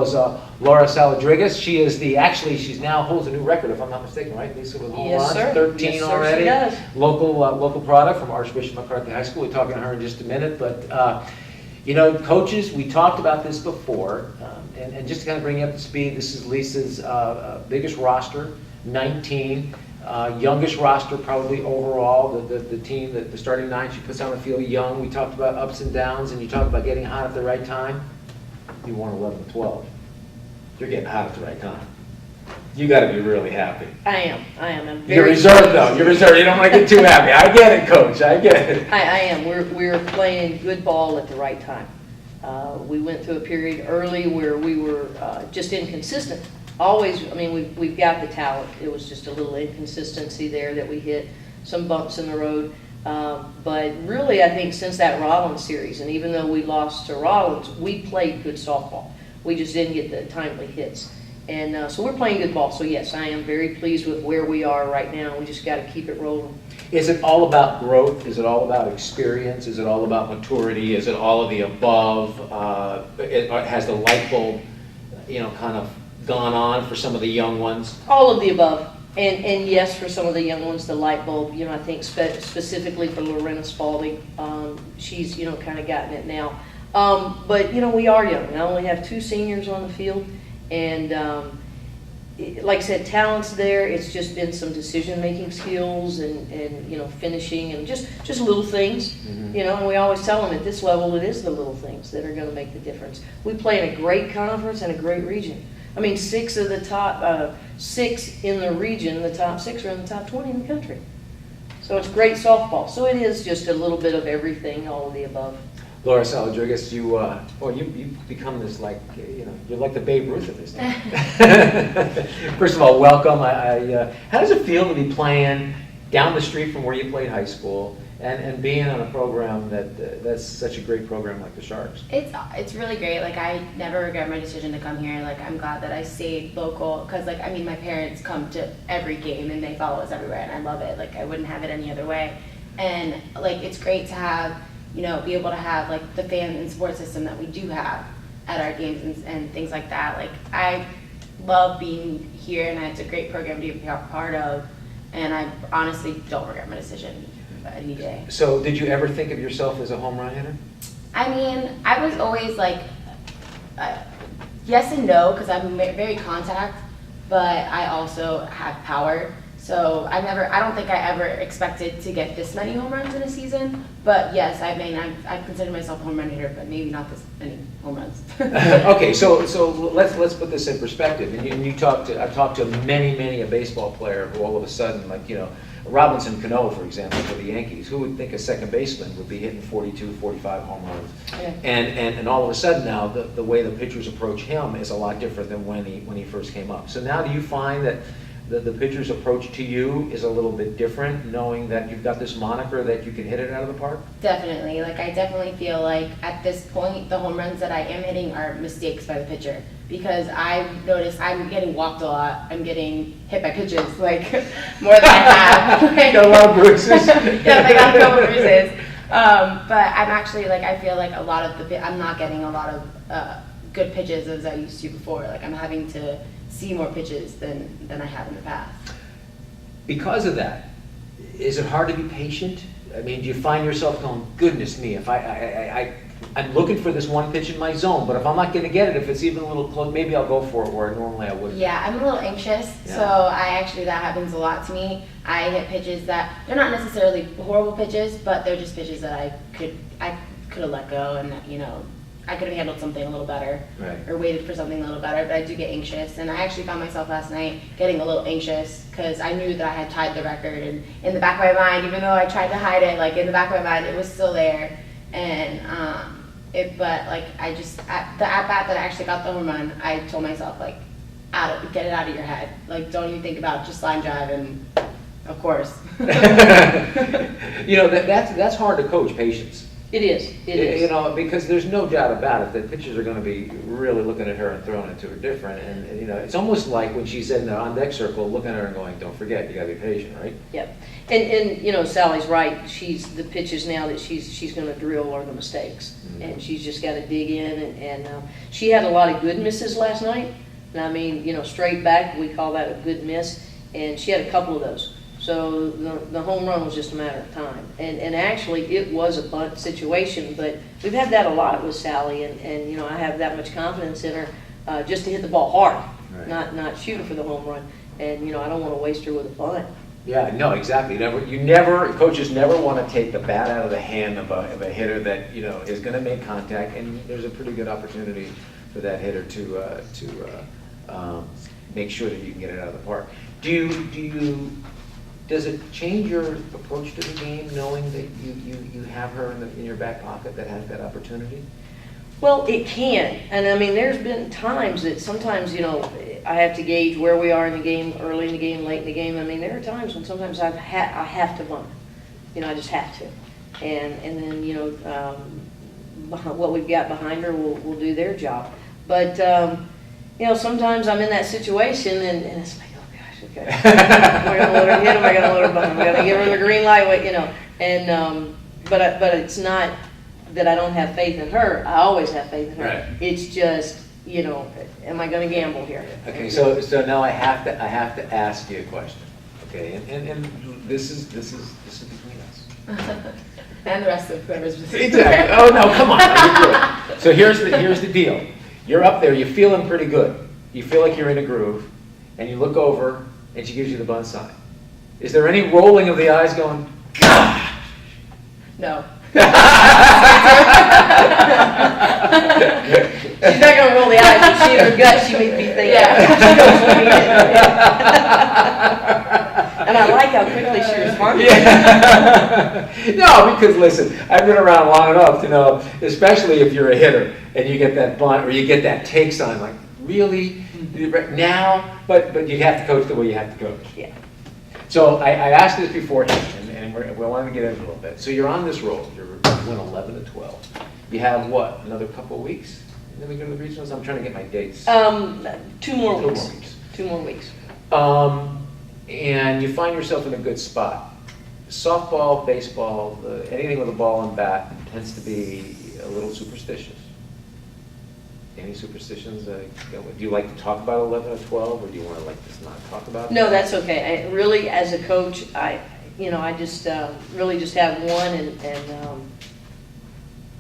S1: as Laura Saladrigas. She's now holds a new record, if I'm not mistaken, right, Lisa, with home runs, 13
S8: yes,
S1: already.
S8: Sir, she does.
S1: Local product from Archbishop McCarthy High School. We're talking to her in just a minute, but coaches, we talked about this before, and just to kind of bring you up to speed, this is Lisa's biggest roster, 19. Youngest roster probably overall, the team, the starting 9 she puts on the field young. We talked about ups and downs, and you talked about getting hot at the right time. You won 11-12. You're getting hot at the right time. You got to be really happy.
S8: I am. I'm
S1: You're
S8: very
S1: reserved though. You're reserved. You don't want to get too happy. I get it, Coach. I get it.
S8: I am. We're playing good ball at the right time. We went through a period early where we were just inconsistent. Always, we've got the talent. It was just a little inconsistency there that we hit, some bumps in the road. But really, I think since that Rollins series, and even though we lost to Rollins, we played good softball. We just didn't get the timely hits. And so we're playing good ball. So yes, I am very pleased with where we are right now. We just got to keep it rolling.
S1: Is it all about growth? Is it all about experience? Is it all about maturity? Is it all of the above? Has the light bulb, kind of gone on for some of the young ones?
S8: All of the above. And yes, for some of the young ones, the light bulb, I think specifically for Lorena Spalding, she's, kind of gotten it now. But, we are young. I only have 2 seniors on the field. And like I said, talent's there. It's just been some decision-making skills and finishing and just little things.
S1: Mm-hmm.
S8: And we always tell them at this level, it is the little things that are going to make the difference. We play in a great conference and a great region. 6 of the top 6 in the region, the top 6 are in the top 20 in the country. So it's great softball. So it is just a little bit of everything, all of the above.
S1: Laura Saladrigas, you've become this you're like the Babe Ruth of this thing. First of all, welcome. How does it feel to be playing down the street from where you played high school and being on a program that's such a great program like the Sharks?
S9: It's really great. I never regret my decision to come here. I'm glad that I stayed local because my parents come to every game and they follow us everywhere and I love it. I wouldn't have it any other way. And it's great to have be able to have the fan and support system that we do have at our games and things like that. I love being here and it's a great program to be a part of and I honestly don't regret my decision any day.
S1: So did you ever think of yourself as a home run hitter?
S9: I was always yes and no because I'm very contact, but I also have power. So I don't think I ever expected to get this many home runs in a season. But yes, I mean, I consider myself a home run hitter, but maybe not this many home runs.
S1: Okay, so let's put this in perspective. And I've talked to many a baseball player who all of a sudden, like, you know, Robinson Cano, for example, for the Yankees, who would think a second baseman would be hitting 42, 45 home runs?
S8: Yeah.
S1: And all of a sudden now, the way the pitchers approach him is a lot different than when he first came up. So now do you find that the pitcher's approach to you is a little bit different, knowing that you've got this moniker that you can hit it out of the park?
S9: Definitely. Like, I definitely feel like at this point, the home runs that I am hitting are mistakes by the pitcher. Because I've noticed I'm getting walked a lot. I'm getting hit by pitches, like, more than I have.
S1: You got a lot of bruises.
S9: Yes, I got a couple bruises. But I'm actually, like, I feel like a lot of I'm not getting a lot of good pitches as I used to before. Like, I'm having to see more pitches than I have in the past.
S1: Because of that, is it hard to be patient? I mean, do you find yourself going, goodness me, if I'm looking for this one pitch in my zone, but if I'm not going to get it, if it's even a little close, maybe I'll go for it where normally I wouldn't.
S9: Yeah, I'm a little anxious,
S1: Yeah.
S9: so that happens a lot to me. I hit pitches that, they're not necessarily horrible pitches, but they're just pitches that I could have let go, and, you know, I could have handled something a little better,
S1: Right.
S9: or waited for something a little better, but I do get anxious, and I actually found myself last night getting a little anxious, because I knew that I had tied the record, and in the back of my mind, even though I tried to hide it, like, in the back of my mind, it was still there, and, but like, the at-bat that I actually got the home run, I told myself, like, get it out of your head. Like, don't even think about it, just line drive, and of course.
S1: You know, that's hard to coach, patience.
S8: It is. It is.
S1: You know, because there's no doubt about it that pitchers are going to be really looking at her and throwing it to her different. And you know, it's almost like when she's in the on-deck circle, looking at her and going, don't forget, you got to be patient, right?
S8: Yep. And you know, Sally's right. The pitches now that she's going to drill are the mistakes.
S1: Mm-hmm.
S8: And she's just got to dig in. And she had a lot of good misses last night. And I mean, you know, straight back, we call that a good miss. And she had a couple of those. So the home run was just a matter of time. And actually, it was a bunt situation, but we've had that a lot with Sally, and you know, I have that much confidence in her just to hit the ball hard,
S1: Right.
S8: not shoot her for the home run. And you know, I don't want to waste her with a bunt.
S1: Yeah, no, exactly. Coaches never want to take the bat out of the hand of a hitter that, you know, is going to make contact, and there's a pretty good opportunity for that hitter to make sure that you can get it out of the park. Does it change your approach to the game, knowing that you have her in your back pocket that has that opportunity?
S8: Well, it can, and I mean, there's been times that sometimes, you know, I have to gauge where we are in the game, early in the game, late in the game. I mean, there are times when sometimes I have to bunt. You know, I just have to, and then you know, what we've got behind her will do their job. But you know, sometimes I'm in that situation, and it's like, oh gosh, okay, am I gonna let her hit? Am I gonna let her bunt? Am I gonna give her the green light? You know, and but it's not that I don't have faith in her. I always have faith in her.
S1: Right.
S8: It's just, you know, am I going to gamble here?
S1: Okay, so now I have to ask you a question. Okay, and this is between us.
S9: And the rest of whoever's
S1: Exactly. Oh no, come on. You're good. So here's the deal. You're up there. You're feeling pretty good. You feel like you're in a groove, and you look over, and she gives you the bunt sign. Is there any rolling of the eyes going, God?
S9: No.
S8: She's not going to roll the eyes, but she in her gut, she may be thinking. She knows what he is. And I like how quickly she responded.
S1: Yeah. No, because listen, I've been around long enough to know, especially if you're a hitter and you get that bunt or you get that take sign, like, really? Now? But you have to coach the way you have to coach.
S8: Yeah.
S1: So I asked this beforehand, and we wanted to get into it a little bit. So you're on this roll. You're win 11-12. You have what? Another couple of weeks? And then we go to the regionals. I'm trying to get my dates.
S8: 2 more weeks. 2 more weeks.
S1: And you find yourself in a good spot. Softball, baseball, anything with a ball and bat tends to be a little superstitious. Any superstitions? Do you like to talk about 11 or 12, or do you want to just not talk about it?
S8: No, that's okay. Really, as a coach, I just really just have one, and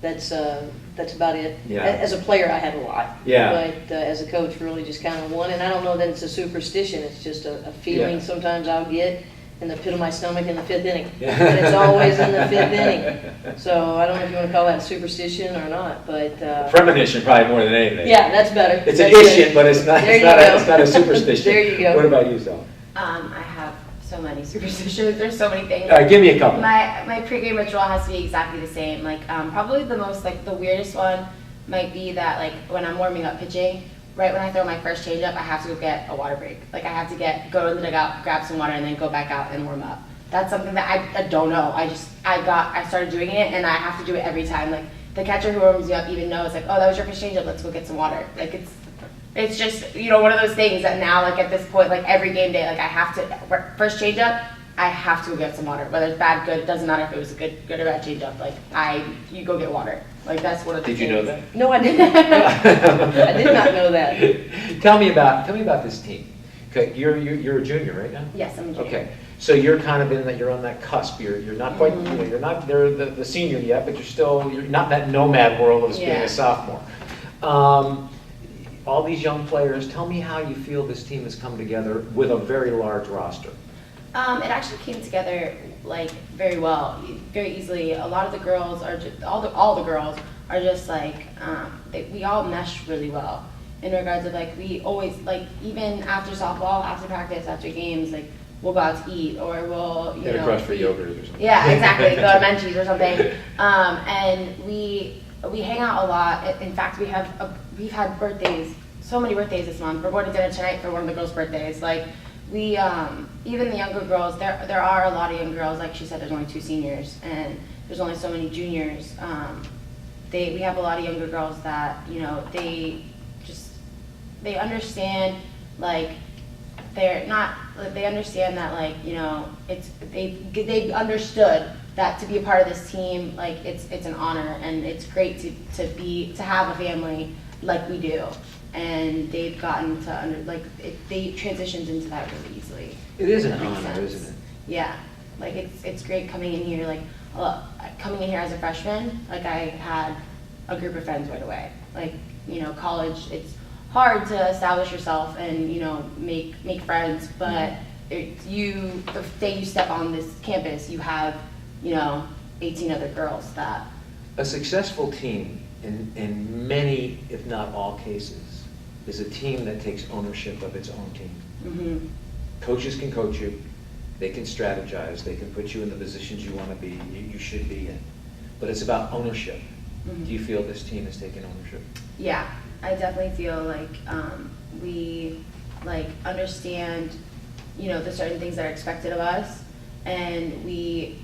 S8: That's about it.
S1: Yeah.
S8: As a player, I had a lot.
S1: Yeah.
S8: But as a coach, really just kind of one. And I don't know that it's a superstition. It's just a feeling
S1: Yeah.
S8: sometimes I'll get in the pit of my stomach in the fifth inning.
S1: Yeah.
S8: And it's always in the fifth inning. So I don't know if you want to call that a superstition or not, but
S1: Premonition, probably more than anything.
S8: yeah, that's better.
S1: It's an
S8: That's
S1: issue,
S8: good.
S1: but it's not.
S8: There
S1: It's
S8: you
S1: not.
S8: go.
S1: It's not a superstition.
S8: There you go.
S1: What about you, Zoe?
S9: I have so many superstitions. There's so many things.
S1: All right, give me a couple.
S9: My pregame ritual has to be exactly the same. Like probably the most like the weirdest one might be that like when I'm warming up pitching, right when I throw my first changeup, I have to go get a water break. Like I have to go to the dugout, grab some water, and then go back out and warm up. That's something that I don't know. I started doing it, and I have to do it every time. Like the catcher who warms you up even knows like, oh, that was your first changeup. Let's go get some water. Like it's just one of those things that now like at this point like every game day like I have to first changeup. I have to go get some water. Whether it's bad, good, it doesn't matter if it was a good or bad changeup. Like you go get water. Like that's one of the
S1: Did you know that?
S8: No, I didn't. I did not know that.
S1: Tell me about this team. Okay, you're a junior right now.
S9: Yes, I'm a junior.
S1: Okay, so you're kind of in that. You're on that cusp. You're not quite. You're not there the senior yet, but you're not that nomad world of being
S9: Yeah.
S1: a sophomore. All these young players. Tell me how you feel this team has come together with a very large roster.
S9: It actually came together like very well, very easily. A lot of the girls are just all the girls are just like we all mesh really well in regards of like we always like even after softball, after practice, after games, like we'll go out to eat or we'll
S1: Get a crush for yogurt or something.
S9: Yeah, exactly. Go to Menchie's or something, and we hang out a lot. In fact, we've had birthdays, so many birthdays this month. We're going to dinner tonight for one of the girls' birthdays. Like. We, even the younger girls, there are a lot of young girls, like she said, there's only 2 seniors, and there's only so many juniors. We have a lot of younger girls that, they understand, like, they understand that, like, they've understood that to be a part of this team, like, it's an honor, and it's great to have a family like we do. And they've gotten to they transitioned into that really easily.
S1: It is an
S9: Makes
S1: honor,
S9: sense.
S1: isn't it?
S9: Yeah, like it's great coming in here. Like coming in here as a freshman, like I had a group of friends right away. Like college, it's hard to establish yourself and make friends. But the day you step on this campus, you have 18 other girls that.
S1: A successful team, in many, if not all cases, is a team that takes ownership of its own team.
S9: Mm-hmm.
S1: Coaches can coach you, they can strategize, they can put you in the positions you want to be, you should be in. But it's about ownership.
S9: Mm-hmm.
S1: Do you feel this team is taking ownership?
S9: Yeah, I definitely feel like we understand, the certain things that are expected of us, and we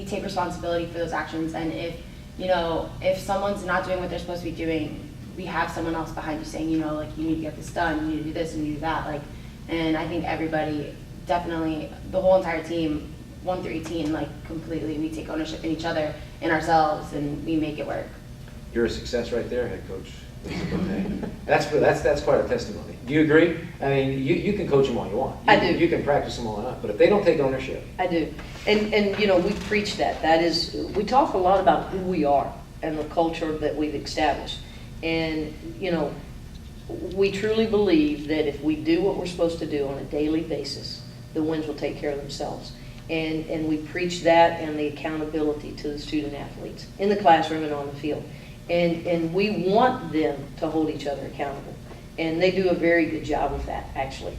S9: take responsibility for those actions. And if someone's not doing what they're supposed to be doing, we have someone else behind you saying, you need to get this done, you need to do this and you do that. And I think everybody, definitely, the whole entire team, 1 through 18, completely, we take ownership in each other, in ourselves, and we make it work.
S1: You're a success right there, head coach. That's quite a testimony. Do you agree? I mean, you can coach them all you want.
S8: I do.
S1: You can practice them all enough, but if they don't take ownership.
S8: I do. And we preach that. That is, we talk a lot about who we are and the culture that we've established. And, we truly believe that if we do what we're supposed to do on a daily basis, the wins will take care of themselves. And we preach that and the accountability to the student athletes in the classroom and on the field. And we want them to hold each other accountable. And they do a very good job with that, actually.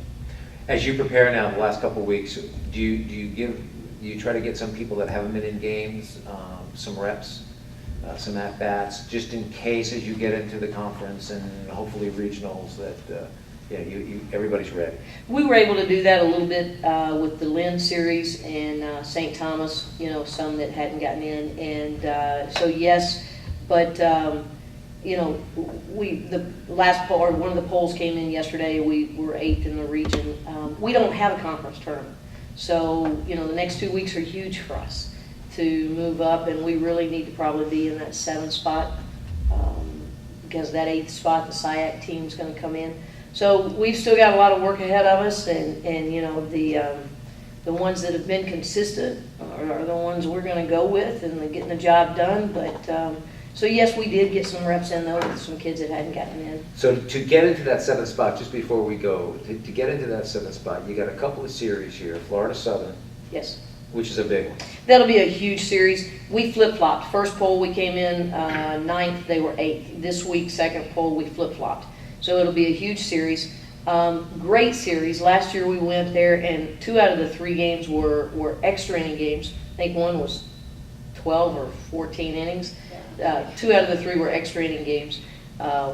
S1: As you prepare now, the last couple of weeks, do you try to get some people that haven't been in games, some reps, some at-bats, just in case as you get into the conference and hopefully regionals that everybody's ready?
S8: We were able to do that a little bit with the Lynn series and St. Thomas, some that hadn't gotten in. And so yes, but the last poll, or one of the polls came in yesterday, we were 8th in the region. We don't have a conference tournament. So, the next 2 weeks are huge for us to move up, and we really need to probably be in that 7th spot because that 8th spot, the SIAC team is going to come in. So we've still got a lot of work ahead of us, and the ones that have been consistent are the ones we're going to go with and getting the job done. But So yes, we did get some reps in though with some kids that hadn't gotten in.
S1: So to get into that 7th spot, just before we go, to get into that 7th spot, you got a couple of series here, Florida Southern,
S8: Yes.
S1: which is a big one.
S8: That'll be a huge series. We flip-flopped. First poll, we came in 9th, they were 8th. This week, second poll, we flip-flopped. So it'll be a huge series. Great series. Last year we went there and 2 out of the 3 games were extra inning games. I think one was 12 or 14 innings. 2 out of the 3 were extra inning games.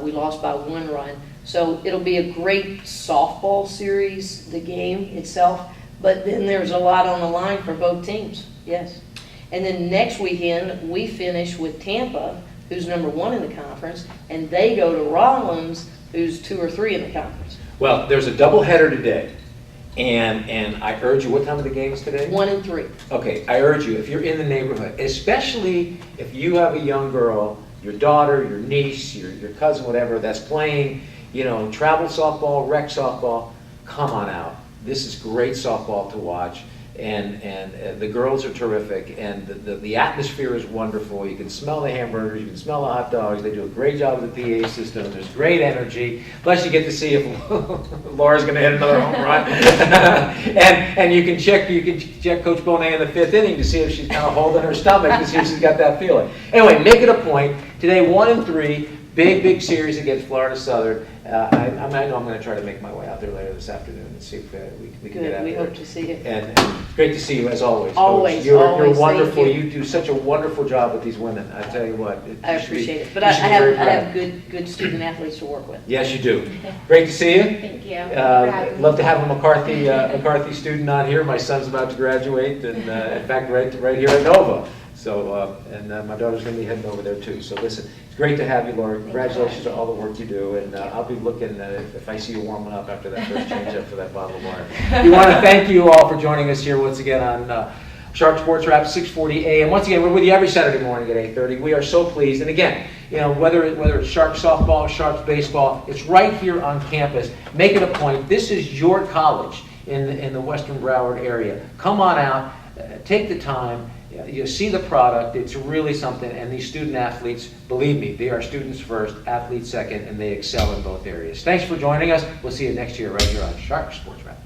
S8: We lost by 1 run. So it'll be a great softball series, the game itself. But then there's a lot on the line for both teams, yes. And then next weekend, we finish with Tampa, who's number 1 in the conference, and they go to Rollins, who's 2 or 3 in the conference.
S1: Well, there's a doubleheader today, and I urge you, what time are the games today?
S8: 1 and 3.
S1: Okay, I urge you, if you're in the neighborhood, especially if you have a young girl, your daughter, your niece, your cousin, whatever, that's playing, travel softball, rec softball, come on out. This is great softball to watch, and the girls are terrific, and the atmosphere is wonderful. You can smell the hamburgers, you can smell the hot dogs. They do a great job with the PA system. There's great energy. Plus, you get to see if Laura's going to hit another home run, and you can check Coach Bonet in the 5th inning to see if she's kind of holding her stomach to see if she's got that feeling. Anyway, make it a point today. 1 and 3. Big series against Florida Southern. I know I'm going to try to make my way out there later this afternoon and see if we can get out
S8: Good, we
S1: there.
S8: hope to see you.
S1: And great to see you as always. Coach.
S8: Always,
S1: You're
S8: always,
S1: wonderful.
S8: thank you.
S1: You do such a wonderful job with these women. I tell you what.
S8: I appreciate it. But I have good student athletes to work with.
S1: Yes, you do. Great to see you.
S9: Thank you. for having me.
S1: Love to have a McCarthy student on here. My son's about to graduate, and in fact, right here at Nova. So, and my daughter's going to be heading over there too. So listen, it's great to have you, Laura. Congratulations on all the work you do, and I'll be looking if I see you warming up after that first change up for that bottle of water. We want to thank you all for joining us here once again on Sharp Sports Wrap, 6:40 a.m. Once again, we're with you every Saturday morning at 8:30. We are so pleased, and again, whether it's Sharp softball, Sharp baseball, it's right here on campus. Make it a point. This is your college in the Western Broward area. Come on out, take the time. You see the product, it's really something, and these student athletes, believe me, they are students first, athletes second, and they excel in both areas. Thanks for joining us. We'll see you next year right here on Sharp Sports Wrap.